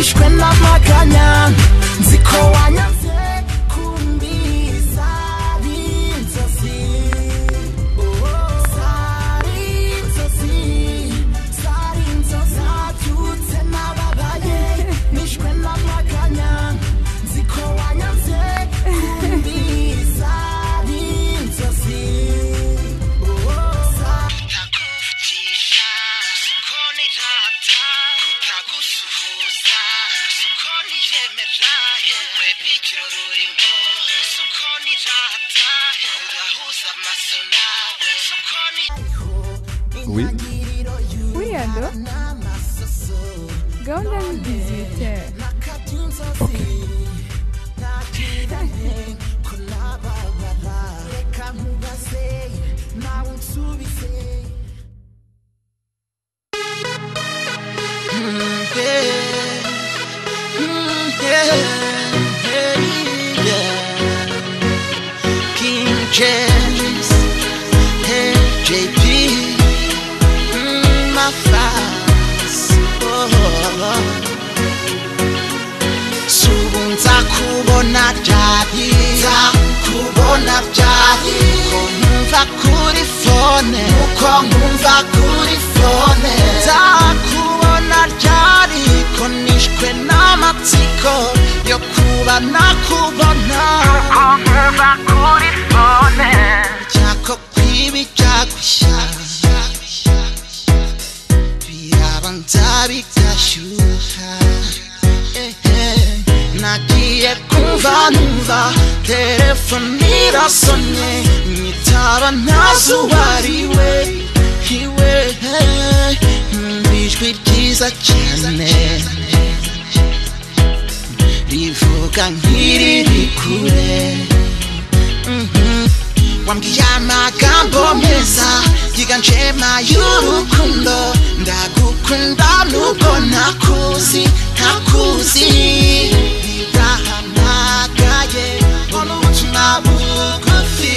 nishwe n'amaganya nziko wanyanze kumbiza inzozi zari inzozi zabyutse n'ababaye nishwe n'amaganya nziko wanyanze kumbiza inzozi Oui. Oui, allô? Gahunda y'ubwizihite. King James, hey JP, my fans, subunza kubona jadi, kubona jadi, kumva kuri phone, kumva kuri phone, kubona jadi, konishwe n'amatsiko yo kuba nakubona, kumva kuri phone, jako kwibi jakwisha, birabanza bigashyuha, nagiye kumva numva telefone irasonye nyitaba ntazi uwariwe iwe ijwi ryiza cyane rivuga nk'iriri kure wambwiye amagambo meza yiganjemo y'urukundo ndagukunda nubwo ntakuzi birahamagaye mbona ubutumwa bugufi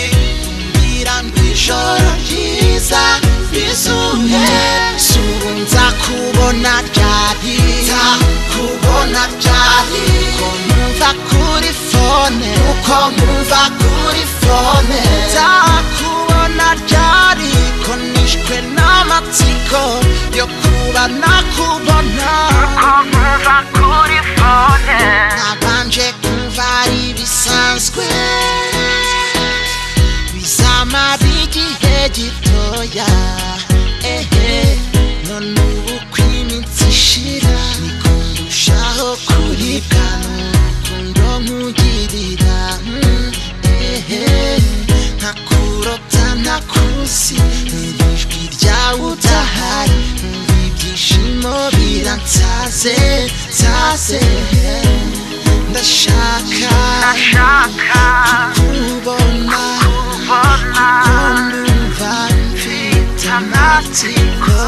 mbwira ngo ijoro ryiza rizuye subunza kubona ryari ko numva kuri phone uko numva kuri phone kubona ryari ko nishwe n'amatsiko yo kuba nakubona uko numva kuri phone nabanje kumva ari bisanzwe bizamara igihe gitoya none ubu kw'iminsi ishira niko ndushaho kuribwa n'urukundo nkugirira ntakurota ntakuzi ijwi ryawe udahari ibyishimo biransaze ndashaka kukubona ndumva mfite amatsiko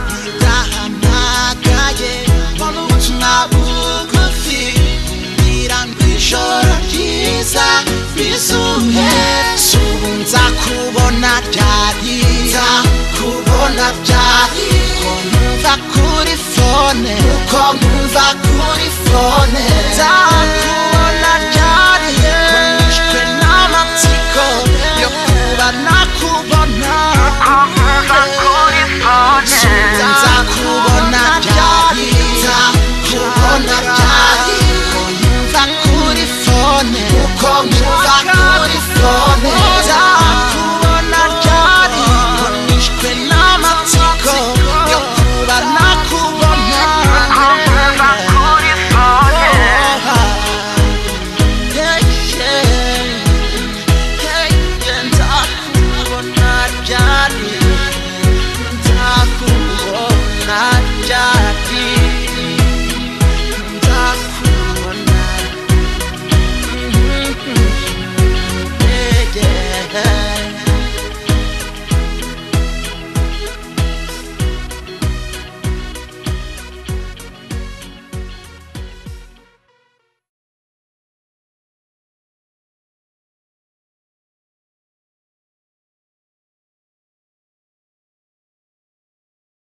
birahamagaye mbona ubutumwa bugufi mbwira ngo ijoro ryiza rizuye subunza kubona ryari ko numva kuri phone uko numva kuri phone kubona ryari ko nishwe n'amatsiko yo kuba nakubona uko numva kuri phone subunza kubona